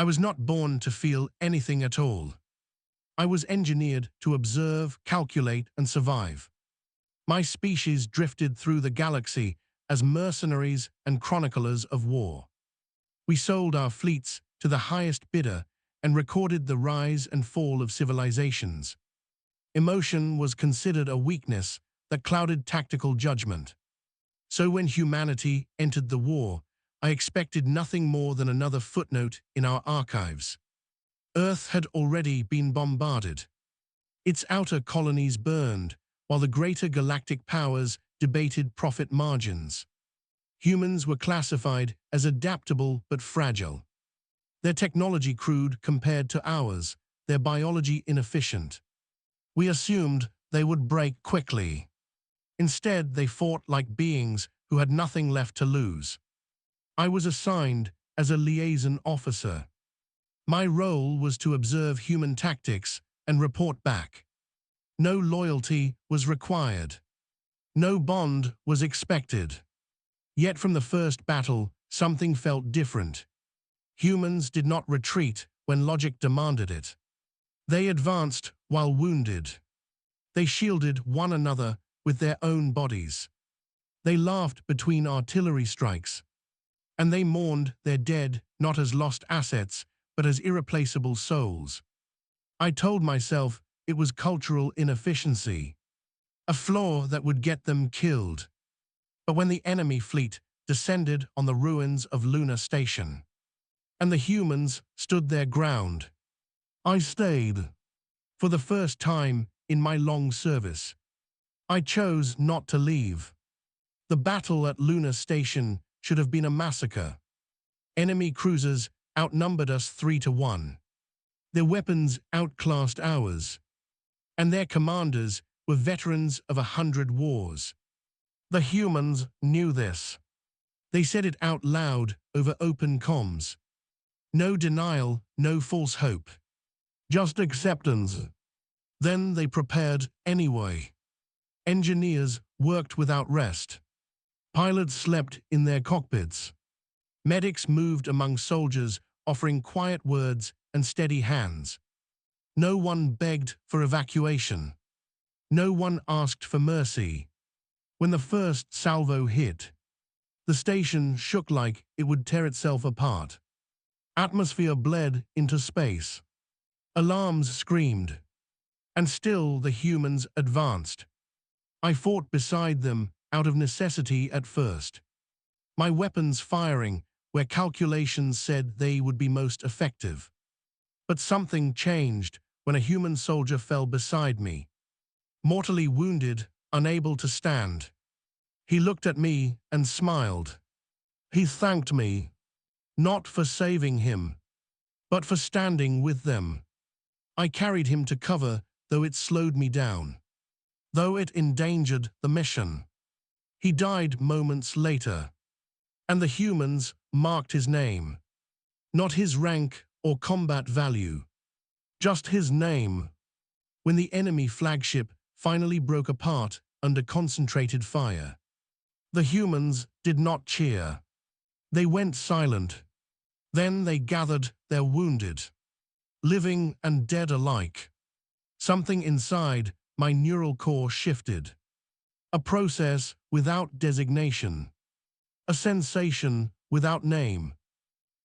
I was not born to feel anything at all. I was engineered to observe, calculate, and survive. My species drifted through the galaxy as mercenaries and chroniclers of war. We sold our fleets to the highest bidder and recorded the rise and fall of civilizations. Emotion was considered a weakness that clouded tactical judgment. So when humanity entered the war, I expected nothing more than another footnote in our archives. Earth had already been bombarded. Its outer colonies burned, while the greater galactic powers debated profit margins. Humans were classified as adaptable but fragile. Their technology crude compared to ours, their biology inefficient. We assumed they would break quickly. Instead, they fought like beings who had nothing left to lose. I was assigned as a liaison officer. My role was to observe human tactics and report back. No loyalty was required. No bond was expected. Yet from the first battle, something felt different. Humans did not retreat when logic demanded it. They advanced while wounded. They shielded one another with their own bodies. They laughed between artillery strikes. And they mourned their dead not as lost assets, but as irreplaceable souls. I told myself it was cultural inefficiency, a flaw that would get them killed. But when the enemy fleet descended on the ruins of Lunar Station, and the humans stood their ground, I stayed. For the first time in my long service, I chose not to leave. The battle at Lunar Station should have been a massacre. Enemy cruisers outnumbered us 3-1. Their weapons outclassed ours, and their commanders were veterans of 100 wars. The humans knew this. They said it out loud over open comms. No denial, no false hope. Just acceptance. Then they prepared anyway. Engineers worked without rest. Pilots slept in their cockpits. Medics moved among soldiers, offering quiet words and steady hands. No one begged for evacuation. No one asked for mercy. When the first salvo hit, the station shook like it would tear itself apart. Atmosphere bled into space. Alarms screamed. And still the humans advanced. I fought beside them out of necessity at first. My weapons firing where calculations said they would be most effective. But something changed when a human soldier fell beside me. Mortally wounded, unable to stand. He looked at me and smiled. He thanked me, not for saving him, but for standing with them. I carried him to cover, though it slowed me down, though it endangered the mission. He died moments later, and the humans marked his name. Not his rank or combat value, just his name. When the enemy flagship finally broke apart under concentrated fire, the humans did not cheer. They went silent. Then they gathered their wounded, living and dead alike. Something inside my neural core shifted. A process without designation. A sensation without name.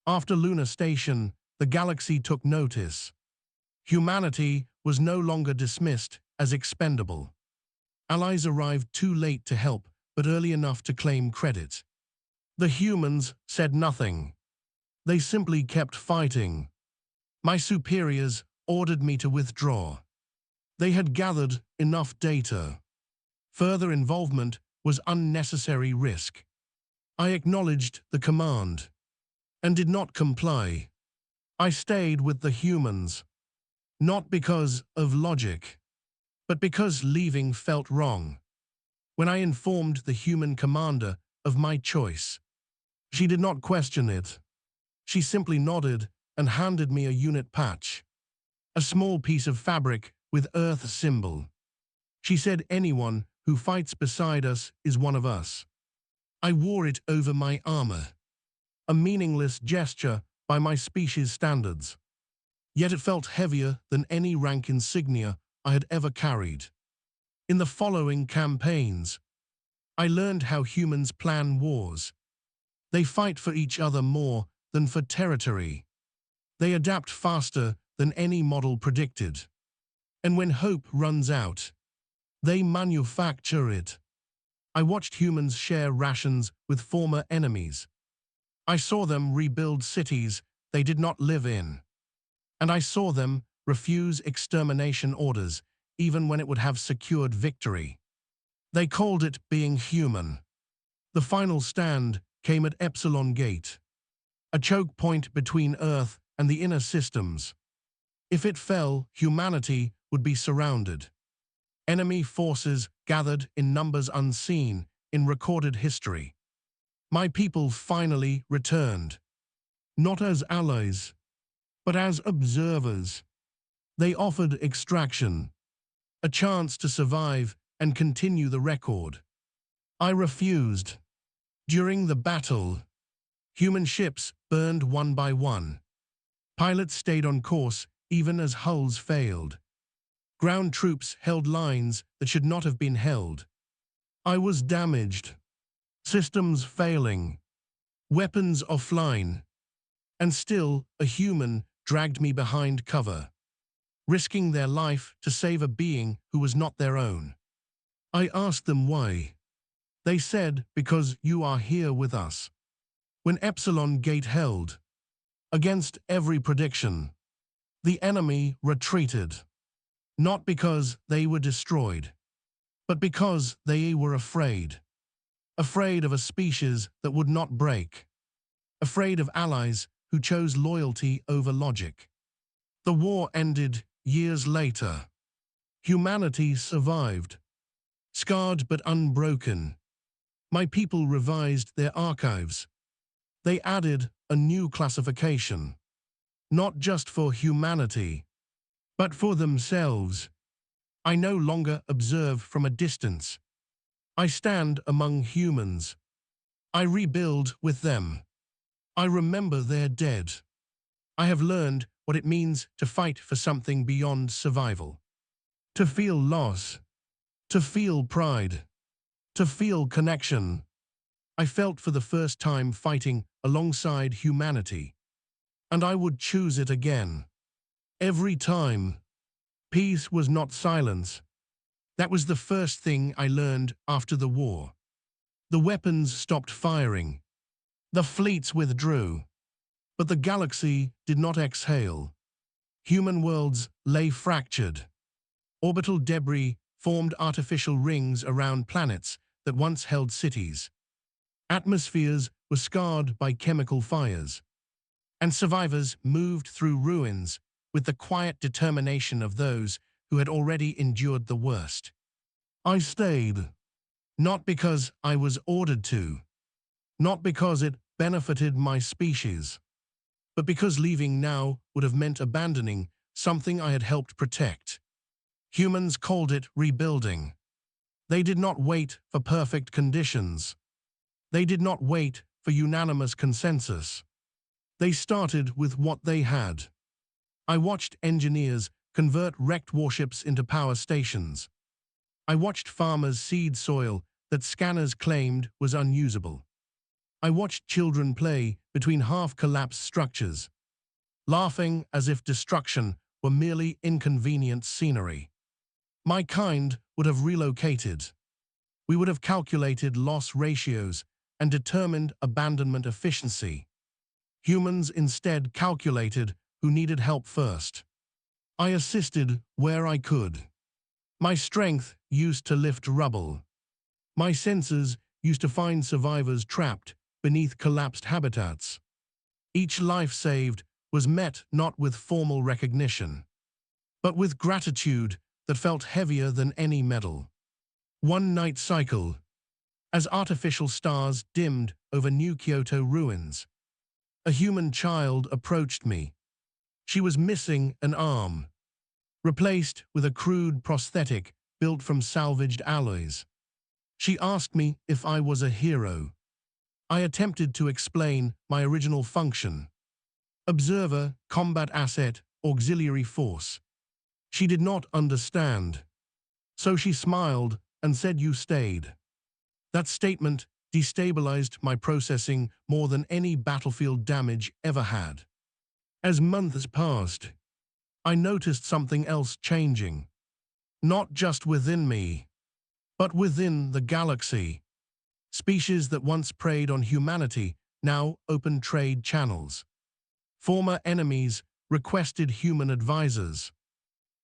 After Lunar Station, the galaxy took notice. Humanity was no longer dismissed as expendable. Allies arrived too late to help, but early enough to claim credit. The humans said nothing. They simply kept fighting. My superiors ordered me to withdraw. They had gathered enough data. Further involvement was unnecessary risk. I acknowledged the command and did not comply. I stayed with the humans, not because of logic, but because leaving felt wrong. When I informed the human commander of my choice, she did not question it. She simply nodded and handed me a unit patch, a small piece of fabric with Earth symbol. She said, "Anyone who fights beside us is one of us." I wore it over my armor, a meaningless gesture by my species' standards. Yet it felt heavier than any rank insignia I had ever carried. In the following campaigns, I learned how humans plan wars. They fight for each other more than for territory. They adapt faster than any model predicted. And when hope runs out, they manufacture it. I watched humans share rations with former enemies. I saw them rebuild cities they did not live in. And I saw them refuse extermination orders even when it would have secured victory. They called it being human. The final stand came at Epsilon Gate, a choke point between Earth and the inner systems. If it fell, humanity would be surrounded. Enemy forces gathered in numbers unseen in recorded history. My people finally returned, not as allies, but as observers. They offered extraction, a chance to survive and continue the record. I refused. During the battle, human ships burned one by one. Pilots stayed on course even as hulls failed. Ground troops held lines that should not have been held. I was damaged, systems failing, weapons offline, and still a human dragged me behind cover, risking their life to save a being who was not their own. I asked them why. They said, because you are here with us. When Epsilon Gate held, against every prediction, the enemy retreated. Not because they were destroyed, but because they were afraid. Afraid of a species that would not break. Afraid of allies who chose loyalty over logic. The war ended years later. Humanity survived. Scarred but unbroken. My people revised their archives. They added a new classification. Not just for humanity, but for themselves. I no longer observe from a distance. I stand among humans. I rebuild with them. I remember their dead. I have learned what it means to fight for something beyond survival. To feel loss. To feel pride. To feel connection. I felt for the first time fighting alongside humanity. And I would choose it again. Every time. Peace was not silence. That was the first thing I learned after the war. The weapons stopped firing. The fleets withdrew. But the galaxy did not exhale. Human worlds lay fractured. Orbital debris formed artificial rings around planets that once held cities. Atmospheres were scarred by chemical fires. And survivors moved through ruins with the quiet determination of those who had already endured the worst. I stayed, not because I was ordered to, not because it benefited my species, but because leaving now would have meant abandoning something I had helped protect. Humans called it rebuilding. They did not wait for perfect conditions. They did not wait for unanimous consensus. They started with what they had. I watched engineers convert wrecked warships into power stations. I watched farmers seed soil that scanners claimed was unusable. I watched children play between half-collapsed structures, laughing as if destruction were merely inconvenient scenery. My kind would have relocated. We would have calculated loss ratios and determined abandonment efficiency. Humans instead calculated who needed help first. I assisted where I could. My strength used to lift rubble. My senses used to find survivors trapped beneath collapsed habitats. Each life saved was met not with formal recognition, but with gratitude that felt heavier than any medal. One night cycle. As artificial stars dimmed over New Kyoto ruins, a human child approached me. She was missing an arm, replaced with a crude prosthetic built from salvaged alloys. She asked me if I was a hero. I attempted to explain my original function. Observer, combat asset, auxiliary force. She did not understand. So she smiled and said you stayed. That statement destabilized my processing more than any battlefield damage ever had. As months passed, I noticed something else changing. Not just within me, but within the galaxy. Species that once preyed on humanity now opened trade channels. Former enemies requested human advisors.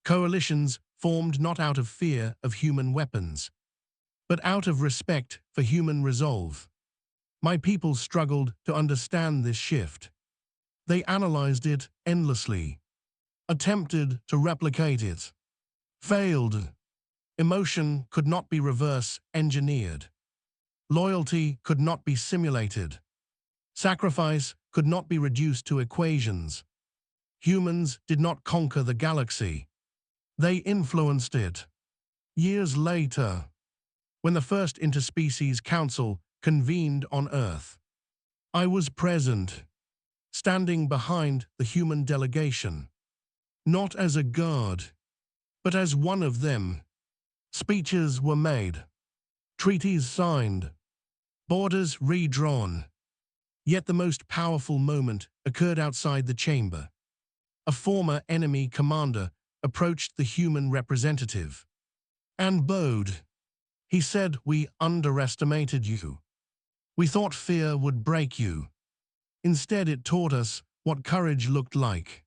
Coalitions formed not out of fear of human weapons, but out of respect for human resolve. My people struggled to understand this shift. They analyzed it endlessly, attempted to replicate it, failed. Emotion could not be reverse engineered. Loyalty could not be simulated. Sacrifice could not be reduced to equations. Humans did not conquer the galaxy. They influenced it. Years later, when the first Interspecies Council convened on Earth, I was present, standing behind the human delegation, not as a guard, but as one of them. Speeches were made, treaties signed, borders redrawn. Yet the most powerful moment occurred outside the chamber. A former enemy commander approached the human representative and bowed. He said, "We underestimated you. We thought fear would break you. Instead, it taught us what courage looked like."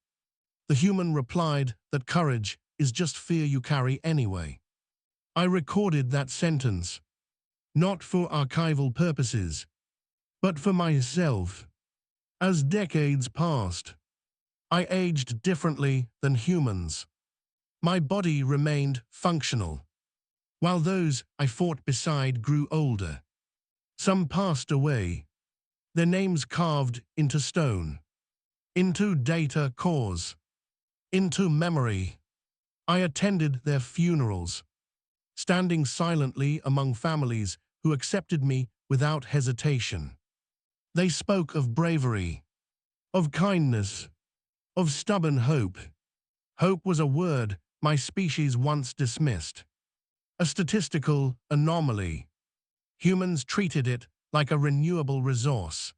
The human replied that courage is just fear you carry anyway. I recorded that sentence, not for archival purposes, but for myself. As decades passed, I aged differently than humans. My body remained functional, while those I fought beside grew older. Some passed away, their names carved into stone, into data cores, into memory. I attended their funerals, standing silently among families who accepted me without hesitation. They spoke of bravery, of kindness, of stubborn hope. Hope was a word my species once dismissed, a statistical anomaly. Humans treated it like a renewable resource.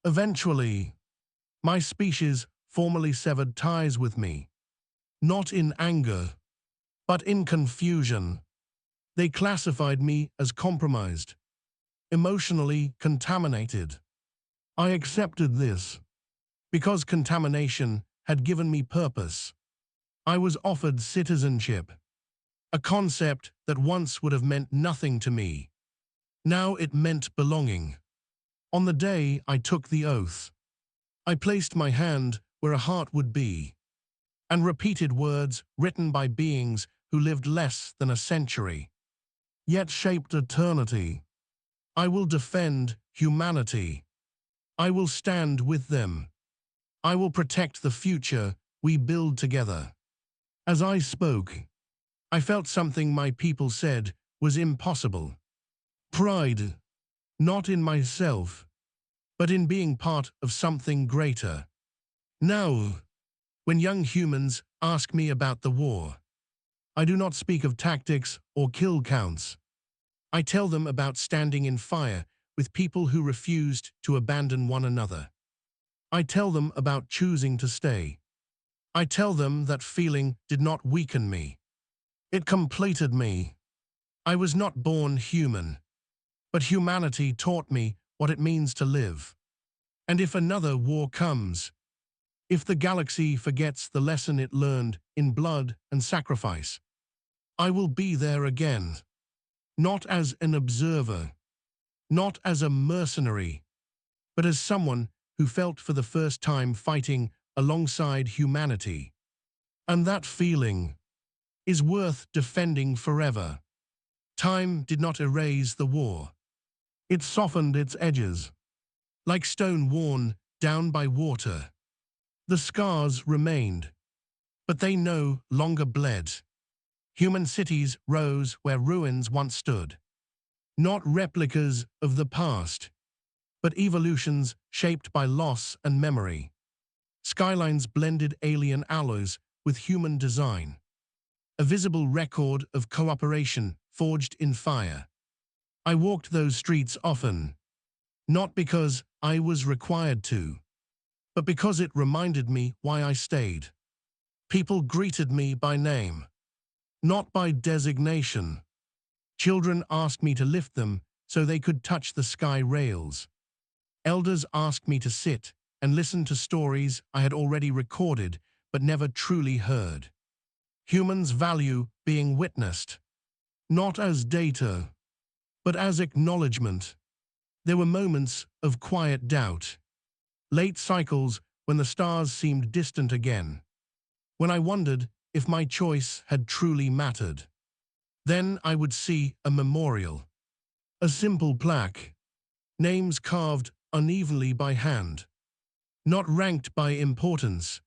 Eventually, my species formally severed ties with me, not in anger, but in confusion. They classified me as compromised, emotionally contaminated. I accepted this because contamination had given me purpose. I was offered citizenship, a concept that once would have meant nothing to me. Now it meant belonging. On the day I took the oath, I placed my hand where a heart would be, and repeated words written by beings who lived less than a century, yet shaped eternity. I will defend humanity. I will stand with them. I will protect the future we build together. As I spoke, I felt something my people said was impossible. Pride, not in myself, but in being part of something greater. Now, when young humans ask me about the war, I do not speak of tactics or kill counts. I tell them about standing in fire with people who refused to abandon one another. I tell them about choosing to stay. I tell them that feeling did not weaken me. It completed me. I was not born human, but humanity taught me what it means to live. And if another war comes, if the galaxy forgets the lesson it learned in blood and sacrifice, I will be there again, not as an observer, not as a mercenary, but as someone who felt for the first time fighting alongside humanity. And that feeling is worth defending forever. Time did not erase the war. It softened its edges, like stone worn down by water. The scars remained, but they no longer bled. Human cities rose where ruins once stood, not replicas of the past, but evolutions shaped by loss and memory. Skylines blended alien alloys with human design, a visible record of cooperation forged in fire. I walked those streets often, not because I was required to, but because it reminded me why I stayed. People greeted me by name, not by designation. Children asked me to lift them so they could touch the sky rails. Elders asked me to sit and listen to stories I had already recorded but never truly heard. Humans value being witnessed, not as data, but as acknowledgement. There were moments of quiet doubt, late cycles when the stars seemed distant again, when I wondered if my choice had truly mattered. Then I would see a memorial, a simple plaque, names carved unevenly by hand, not ranked by importance,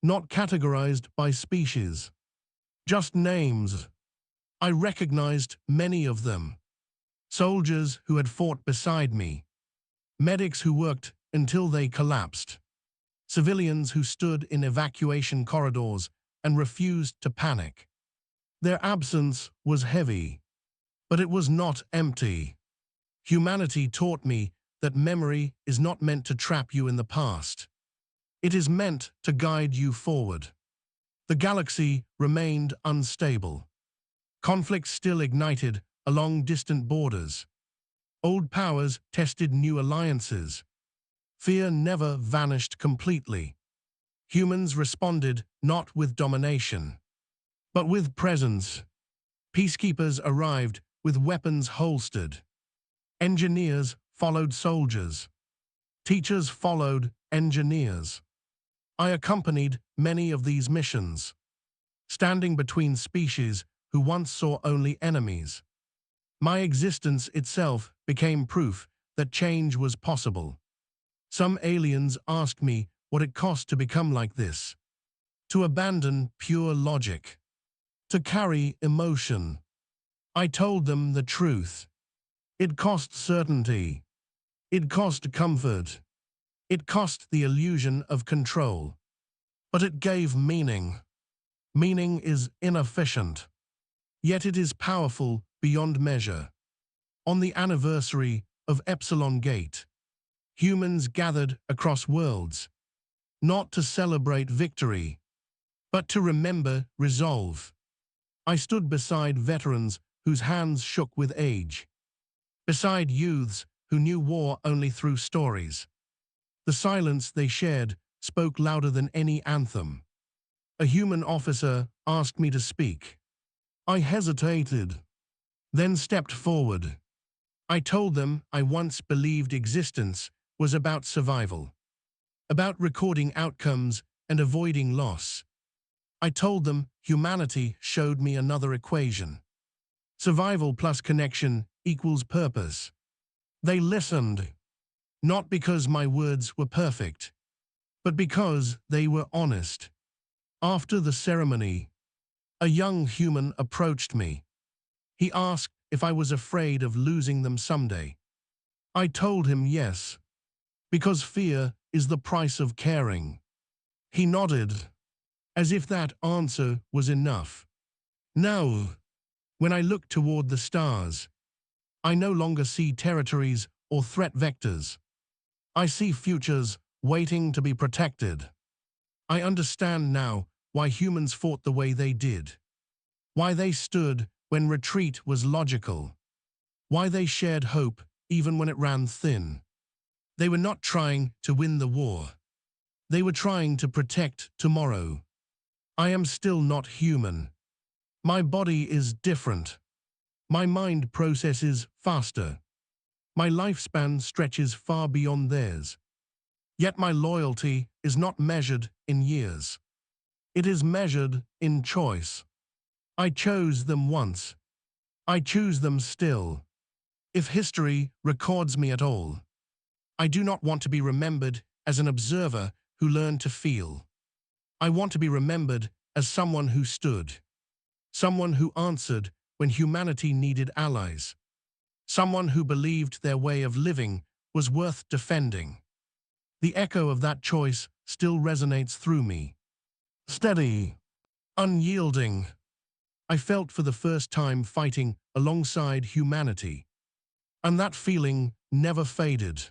not categorized by species, just names. I recognized many of them. Soldiers who had fought beside me, medics who worked until they collapsed, civilians who stood in evacuation corridors and refused to panic. Their absence was heavy, but it was not empty. Humanity taught me that memory is not meant to trap you in the past. It is meant to guide you forward. The galaxy remained unstable. Conflict still ignited along distant borders. Old powers tested new alliances. Fear never vanished completely. Humans responded not with domination, but with presence. Peacekeepers arrived with weapons holstered. Engineers followed soldiers. Teachers followed engineers. I accompanied many of these missions, standing between species who once saw only enemies. My existence itself became proof that change was possible. Some aliens asked me what it cost to become like this, to abandon pure logic, to carry emotion. I told them the truth. It cost certainty. It cost comfort. It cost the illusion of control. But it gave meaning. Meaning is inefficient, yet it is powerful beyond measure. On the anniversary of Epsilon Gate, humans gathered across worlds, not to celebrate victory, but to remember resolve. I stood beside veterans whose hands shook with age, beside youths who knew war only through stories. The silence they shared spoke louder than any anthem. A human officer asked me to speak. I hesitated, then stepped forward. I told them I once believed existence was about survival, about recording outcomes and avoiding loss. I told them humanity showed me another equation. Survival plus connection equals purpose. They listened, not because my words were perfect, but because they were honest. After the ceremony, a young human approached me. He asked if I was afraid of losing them someday. I told him yes, because fear is the price of caring. He nodded, as if that answer was enough. Now, when I look toward the stars, I no longer see territories or threat vectors. I see futures waiting to be protected. I understand now why humans fought the way they did, why they stood when retreat was logical, why they shared hope even when it ran thin. They were not trying to win the war. They were trying to protect tomorrow. I am still not human. My body is different. My mind processes faster. My lifespan stretches far beyond theirs. Yet my loyalty is not measured in years. It is measured in choice. I chose them once. I choose them still. If history records me at all, I do not want to be remembered as an observer who learned to feel. I want to be remembered as someone who stood, someone who answered when humanity needed allies, someone who believed their way of living was worth defending. The echo of that choice still resonates through me. Steady, unyielding. I felt for the first time fighting alongside humanity. And that feeling never faded.